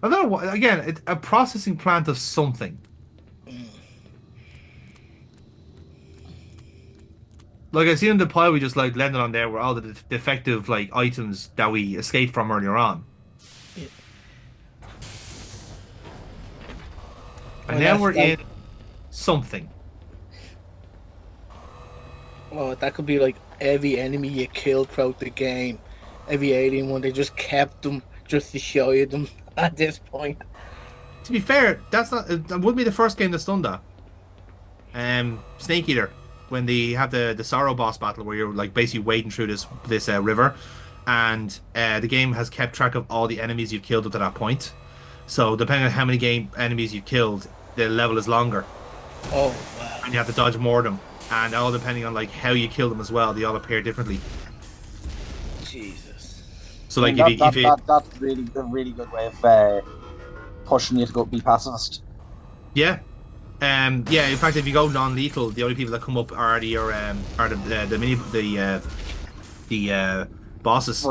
I don't know what. Again, it's a processing plant of something. Like I see in the pile we just like landed on there were all the defective like items that we escaped from earlier on, Yeah. and Well, now that's we're like, in something. well, that could be like every enemy you killed throughout the game, every alien one. They just kept them just to show you them at this point. To be fair, that's not that would be the first game that's done that. Snake Eater, when they have the Sorrow boss battle where you're like basically wading through this river, and the game has kept track of all the enemies you've killed up to that point. So depending on how many game enemies you've killed, the level is longer, Oh wow, and you have to dodge more of them. And all depending on like how you kill them as well, they all appear differently. Jesus! So I like mean that if that you that that's really a really good way of pushing you to go be pacifist. yeah. Yeah, in fact, if you go non-lethal, the only people that come up are the mini the bosses.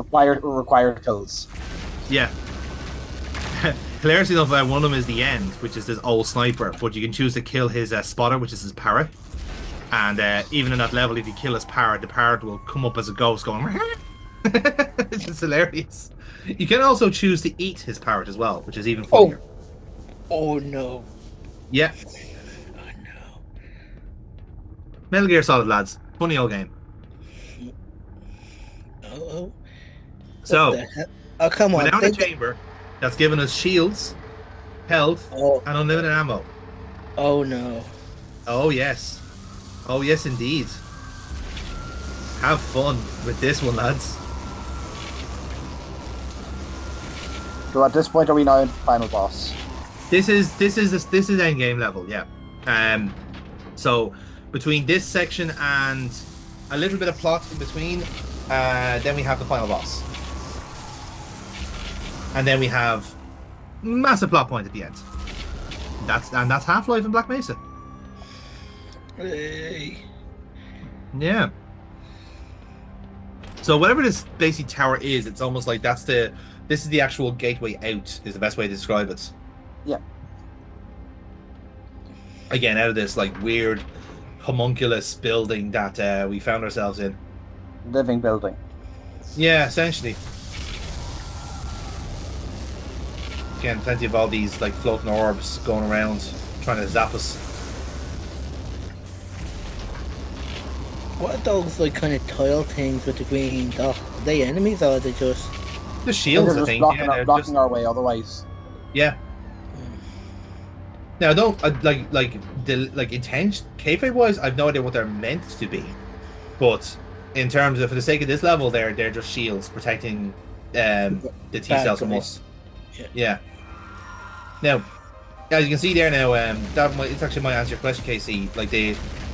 Required kills. Yeah, hilariously enough, one of them is the end, which is this old sniper. But you can choose to kill his spotter, which is his parrot. And even in that level, if you kill his parrot, the parrot will come up as a ghost going. It's just hilarious. You can also choose to eat his parrot as well, which is even Oh, funnier. oh no, Yeah, oh no. Metal Gear Solid, lads, funny old game. Oh, what So the hell? Oh, come we're on. now in a chamber that's given us shields, health, Oh, and unlimited ammo. oh no. Oh yes, oh yes, indeed. Have fun with this one, lads. So at this point, are we now in final boss? This is end game level, yeah. Um, so between this section and a little bit of plot in between, then we have the final boss, and then we have massive plot point at the end. That's Half-Life in Black Mesa. Hey. Yeah. So whatever this basic tower is, it's almost like this is the actual gateway out. Is the best way to describe it. Yeah. Again, out of this like weird homunculus building that we found ourselves in. Living building. Yeah, essentially. Again, plenty of all these like floating orbs going around trying to zap us. What are those like kind of tile things with the green dot? Are they enemies or are they just? The I think shields, they're I just think. Yeah, they're blocking just our way otherwise. yeah. Now, I don't like intention kayfabe wise. I've no idea what they're meant to be, but in terms of for the sake of this level, they're just shields protecting the T Bad cells from guys. us. Yeah. Yeah. Now, as you can see there now, it's actually might answer your question, Casey. Like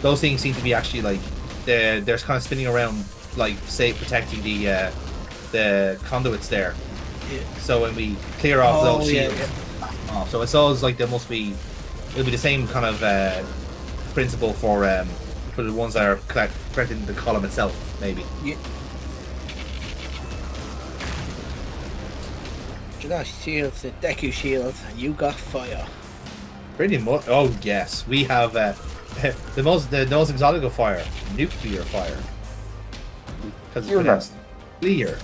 those things seem to be actually like they're kind of spinning around, like say protecting the conduits there. Yeah. So when we clear off Oh those yeah, shields, yeah. so it's always like there must be it'll be the same kind of principle for the ones that are correcting the column itself, maybe. Yeah. You got shields, the Deku shields, and you got fire. Pretty much. Oh yes, we have the most exotic of fire, nuclear fire, because it's Clear. pronounced clear.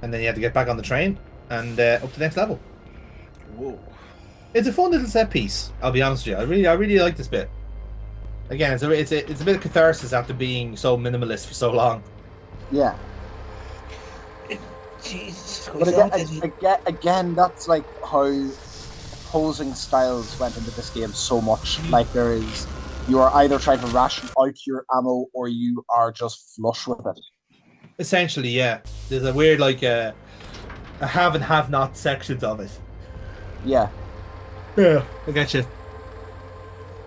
And then you have to get back on the train and up to the next level. Whoa. It's a fun little set piece. I'll be honest with you. I really like this bit. Again, it's a bit of catharsis after being so minimalist for so long. Yeah. Jesus. But again, that's like how opposing styles went into this game so much. Like you are either trying to ration out your ammo or you are just flush with it. Essentially, yeah. There's a weird like a have and have not sections of it. Yeah. Yeah, I get you.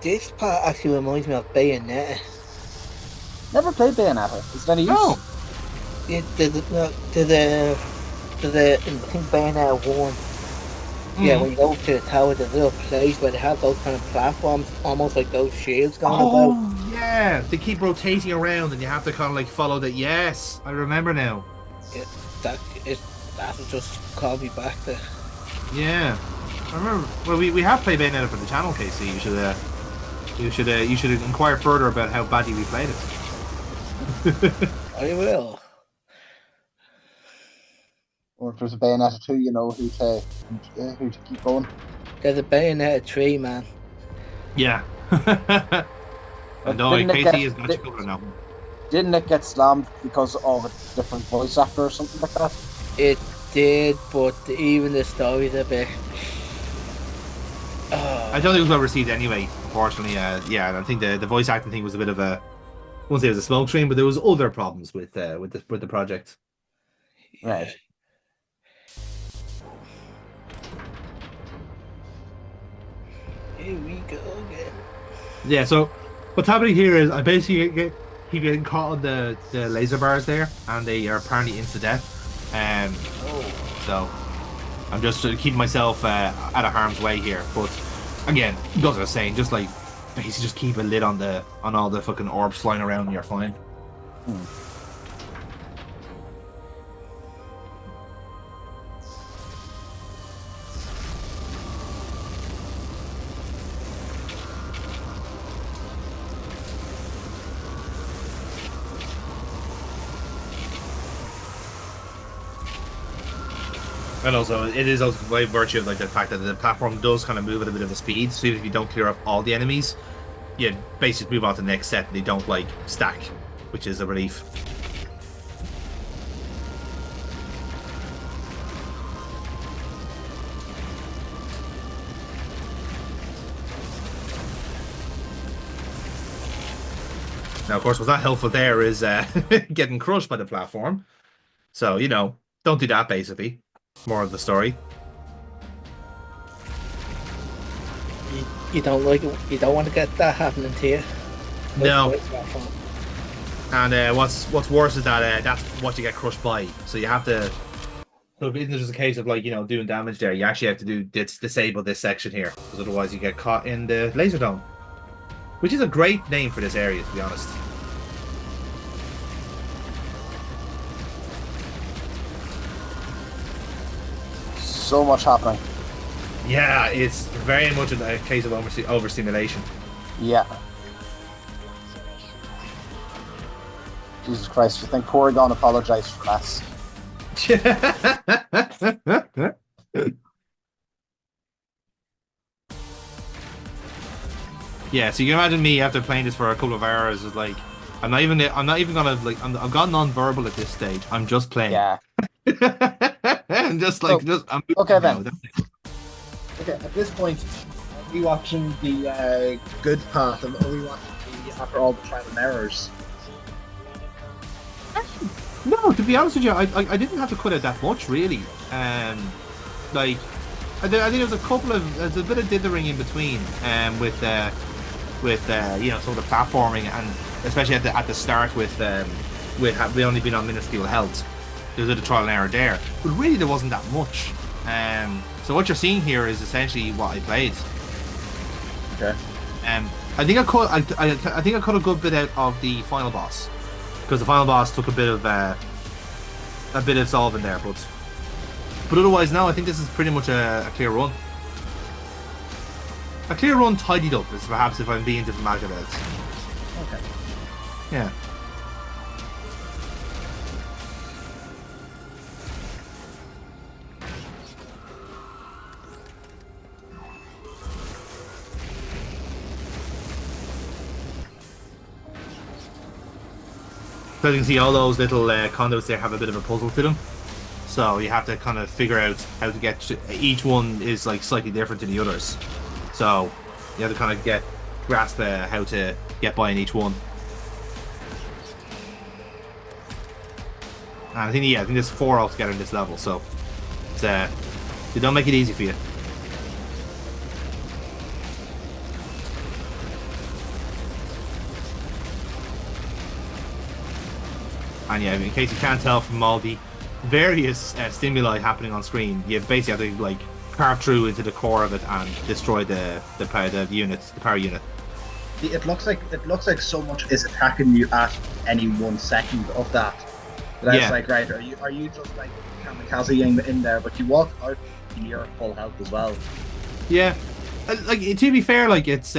This part actually reminds me of Bayonetta. Never played Bayonetta. Is it any use? Oh, There's no, in, I think Bayonetta 1. Yeah, Mm. when you go to the tower, there's a little place where they have those kind of platforms, almost like those shields going about. Oh yeah, they keep rotating around, and you have to kind of like follow that. Yes, I remember now. It, that it that would just call me back there. Yeah, I remember. Well, we have played Bayonetta for the channel, Casey. You should inquire further about how badly we played it. I will. Or if there's a Bayonetta 2, you know who to keep going. There's a Bayonetta 3, man. Yeah. And But oh, Casey has got you covered now. didn't it get slammed because of a different voice actor or something like that? It did, but even the story's a bit. I don't think it was well received anyway. Unfortunately, yeah, and I think the voice acting thing was a bit of a. I won't say it was a smoke screen, but there was other problems with the project. Yeah. Right. Here we go again. Yeah. So what's happening here is I basically keep getting caught on the laser bars there, and they are apparently insta death. Oh, So I'm just keeping myself out of harm's way here. But again, goes without saying, just like basically just keep a lid on all the fucking orbs flying around, and you're fine. Hmm. And also, it is also by virtue of like the fact that the platform does kind of move at a bit of a speed. So even if you don't clear off all the enemies, you basically move on to the next set, and they don't like stack, which is a relief. Now, of course, what's not helpful there is getting crushed by the platform. So don't do that. Basically, more of the story. you don't like it. You don't want to get that happening to you. No. That's fun. And what's worse is that that's what you get crushed by. So you have to. So if it's just a case of like doing damage there, you actually have to disable this section here, because otherwise you get caught in the laser dome, which is a great name for this area, to be honest. So much happening. Yeah, it's very much a case of overstimulation. Yeah. Jesus Christ, you think Porygon apologized for that? Yeah, so you can imagine me after playing this for a couple of hours is like, I'm not even gonna like, I've got non-verbal at this stage. I'm just playing. Yeah. I'm just So, I'm okay now. then. Okay, at this point, are we watching the good path, and are we watching the after all the trial and errors? No, to be honest with you, I didn't have to cut it that much, really. Like, I think there's there's a bit of dithering in between, with some of the platforming, and especially at the start with we only been on minuscule health. There's a bit of trial and error there, but really there wasn't that much. So what you're seeing here is essentially what I played. Okay. I think I think I cut a good bit out of the final boss, because the final boss took a bit of solving there, but otherwise, no, I think this is pretty much a clear run. A clear run tidied up is perhaps, if I'm being diplomatic about it. Okay. Yeah. So you can see all those little conduits there have a bit of a puzzle to them. So you have to kind of figure out how to get each one is like slightly different to the others. So you have to kind of grasp how to get by in each one. And I think there's 4 altogether in this level, so it's they don't make it easy for you. And yeah, in case you can't tell from all the various stimuli happening on screen, you basically have to like carve through into the core of it and destroy the power unit. It looks like so much is attacking you at any 1 second of that. But Yeah. it's like, right, are you just like kamikazeing in there? But you walk out and you're at full health as well. Yeah, like to be fair, like it's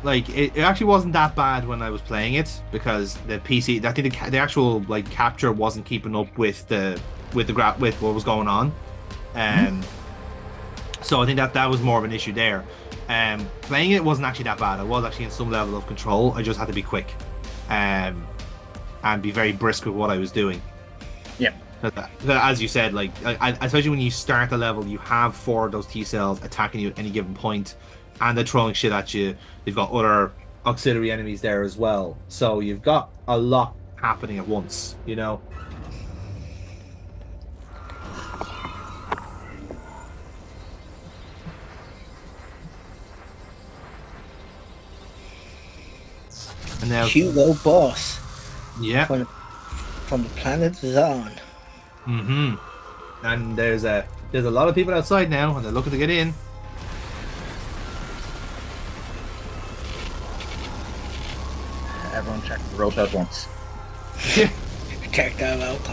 like it actually wasn't that bad when I was playing it because the PC, I think the actual like capture wasn't keeping up with with what was going on, so I think that was more of an issue there. Playing it wasn't actually that bad. I was actually in some level of control. I just had to be quick, and be very brisk with what I was doing. Yeah. As you said, like especially when you start the level, you have 4 of those T cells attacking you at any given point, and they're throwing shit at you. They've got other auxiliary enemies there as well, so you've got a lot happening at once. You know. And now, Hugo Boss yeah. from the planet Zon. Mm-hmm. And there's a lot of people outside now, and they're looking to get in. Everyone check the road at once. Check that out.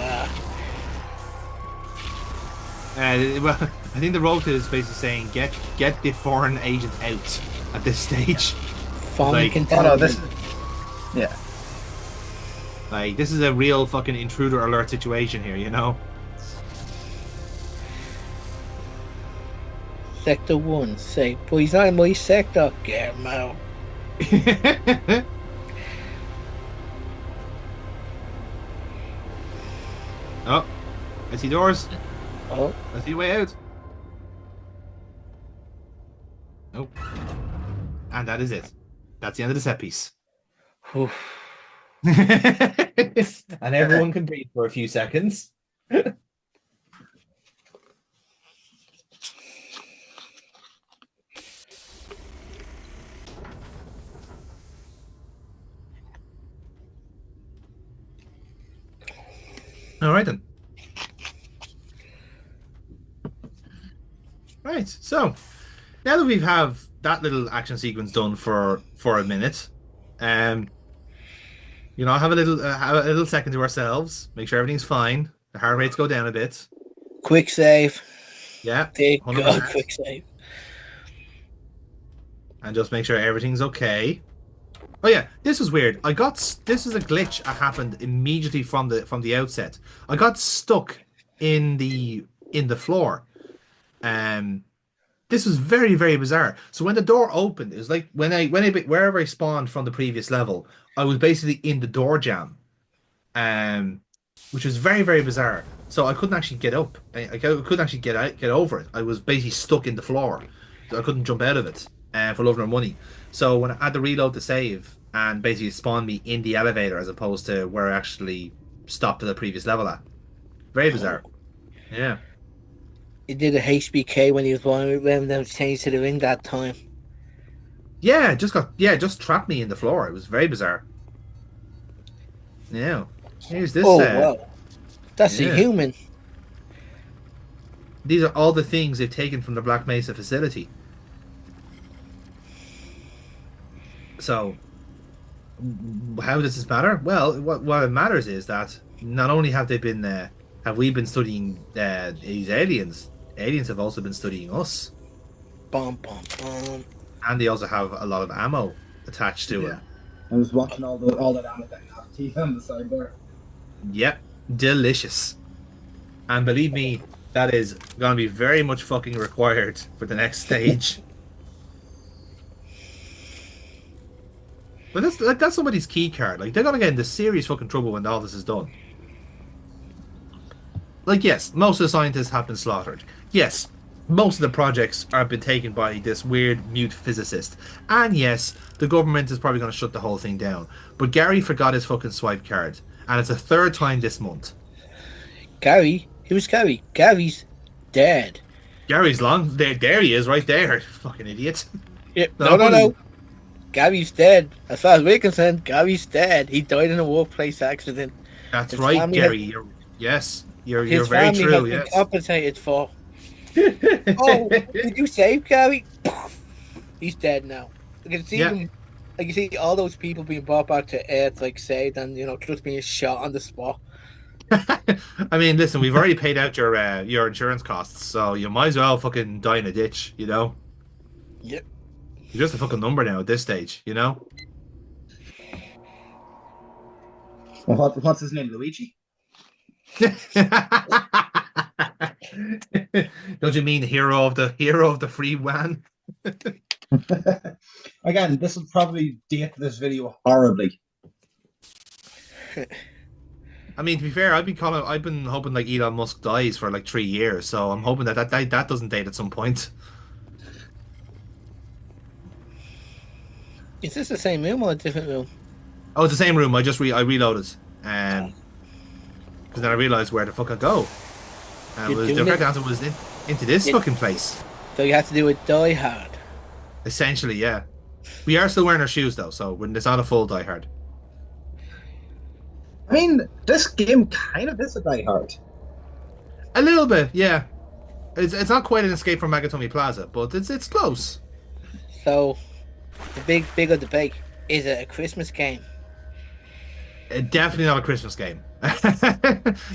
Well, I think the rota is basically saying get the foreign agent out at this stage. Falling Like, Oh no, this is yeah. Like this is a real fucking intruder alert situation here, you know. Sector 1, say, but he's not in my sector. Get him out. Oh, I see doors. Oh, I see a way out. Nope. And that is it. That's the end of the set piece. whew. And everyone can breathe for a few seconds. All right then. Right. So now that we have that little action sequence done for a minute, have a little second to ourselves. Make sure everything's fine. The heart rates go down a bit. Quick save. Yeah. Thank 100%. God, quick save. And just make sure everything's okay. Oh yeah, this was weird. This is a glitch that happened immediately from the outset. I got stuck in the floor. This was very, very bizarre. So when the door opened, it was like wherever I spawned from the previous level, I was basically in the door jam, which was very, very bizarre. So I couldn't actually get up. I couldn't actually get over it. I was basically stuck in the floor. I couldn't jump out of it for love nor money. So when I had to reload the save and basically spawn me in the elevator as opposed to where I actually stopped at the previous level at. Very bizarre. Yeah. He did a HBK when he was born when them changed to the ring that time. Yeah, just trapped me in the floor. It was very bizarre. Yeah. Here's this. Oh wow, that's yeah. a human. These are all the things they've taken from the Black Mesa facility. So, how does this matter? Well, what it matters is that not only have we been studying these aliens have also been studying us. Bum, bum, bum. And they also have a lot of ammo attached to it. I was watching all that ammo that you have teeth on the side there. Yep, delicious. And believe me, that is going to be very much fucking required for the next stage. But that's somebody's key card. Like, they're going to get into serious fucking trouble when all this is done. Like, yes, most of the scientists have been slaughtered. Yes, most of the projects have been taken by this weird mute physicist. And yes, the government is probably going to shut the whole thing down. But Gary forgot his fucking swipe card. And it's the 3rd time this month. Gary? Who's Gary? Gary's dead. Gary's long. There he is, right there. Fucking idiot. Yeah, no. Gary's dead. As far as we're concerned, Gary's dead. He died in a workplace accident. That's His right, family has Gary. Yes, you're his very family has true. been Yes. compensated for. Oh, did you save Gary? He's dead now. I can see Yeah. them. I can see all those people being brought back to Earth, like saved, and just being shot on the spot. I mean, listen, we've already paid out your insurance costs, so you might as well fucking die in a ditch, you know? Yep. You're just a fucking number now at this stage, you know? Well, what's his name? Luigi? Don't you mean hero of the free one? Again, this will probably date this video horribly. I mean, to be fair, I've been hoping like Elon Musk dies for like 3 years, so I'm hoping that doesn't date at some point. Is this the same room or a different room? Oh, it's the same room. I reloaded, because then I realized where the fuck I go. And You're the doing correct it. answer was into this It- fucking place. So you have to do it die hard. Essentially, yeah. We are still wearing our shoes though, so when it's not a full die hard. I mean, this game kind of is a Die Hard. A little bit, yeah. It's not quite an Escape from Megatomi Plaza, but it's close. So the bigger debate, is it a Christmas game? Definitely not a Christmas game.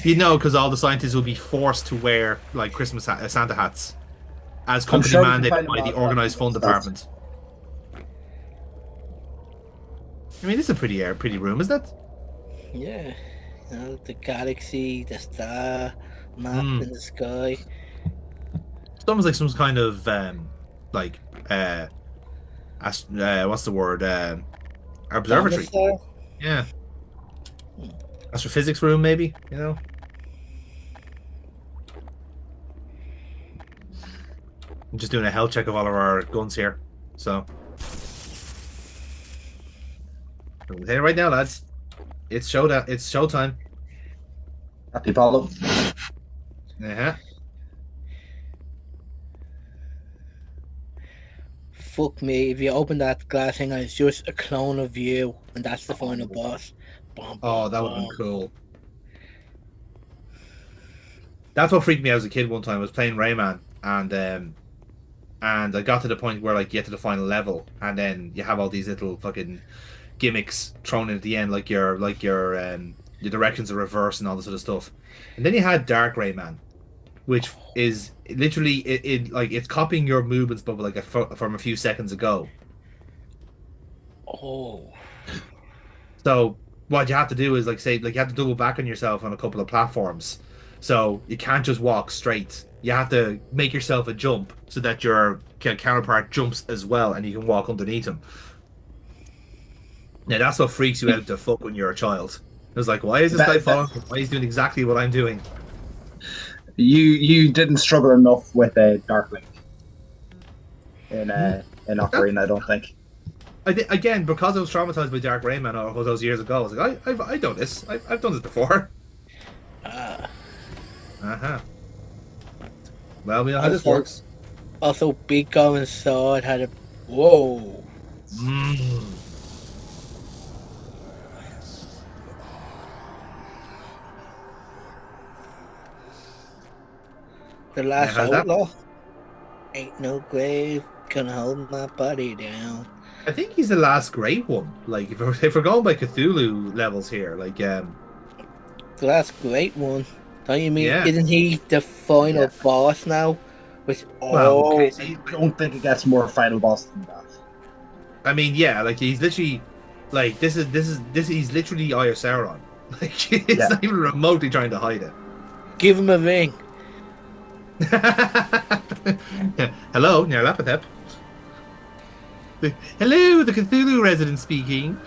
You know, because all the scientists will be forced to wear like Christmas Santa hats as company sure we can mandated find by them the on organized fund stuff. department. I mean, this is a pretty room, isn't it? Yeah. The galaxy, the star, map Hmm. in the sky. It's almost like some kind of like what's the word? Observatory. Dinosaur? Yeah. Astrophysics room, maybe, you know? I'm just doing a health check of all of our guns here. So. Hey, right now, lads. It's showdown. It's showtime. Happy Apollo. Yeah. Fuck me, if you open that glass thing and it's just a clone of you, and that's the final boss. Bum, Oh, bum, that would have been bum. cool. That's what freaked me out as a kid one time. I was playing Rayman, and I got to the point where like you get to the final level, and then you have all these little fucking gimmicks thrown in at the end, like your directions are reversed and all this sort of stuff. And then you had Dark Rayman, which is literally it like it's copying your movements, but like from a few seconds ago. Oh. So what you have to do is like say like you have to double back on yourself on a couple of platforms. So you can't just walk straight. You have to make yourself a jump so that your counterpart jumps as well, and you can walk underneath him. Now that's what freaks you out to fuck when you're a child. It was like, why is this guy following me? Why is he doing exactly what I'm doing? You didn't struggle enough with a Dark Link in Ocarina, I don't think. Again, because I was traumatized by Dark Rayman all those years ago, I was like, I've done this. I've done this before. Uh-huh. Well, we know how this works. Also, Big Going Sword had a. Whoa. Mm. The last how's that? outlaw. Ain't no grave gonna hold my body down. I think he's the last great one. Like, if we're going by Cthulhu levels here, like, The last great one. Don't you mean? Yeah. Isn't he the final boss now? Which well, okay, so I don't think it gets more final boss than that. I mean, yeah, like he's literally, like this is he's literally Eye of Sauron. Like, it's Yeah. not even remotely trying to hide it. give him a ring. Hello, Nyarlathotep. Hello, the Cthulhu resident speaking.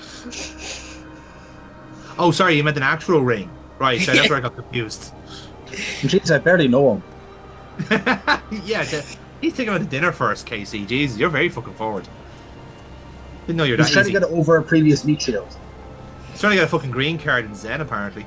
Oh, sorry, you meant an actual ring. Right, so that's where I got confused. Jeez, I barely know him. Yeah, he's taking out the dinner first, Casey. Jeez, you're very fucking forward. Didn't know you're He's that trying easy. to get over a previous meat shield. He's trying to get a fucking green card in Zen, apparently.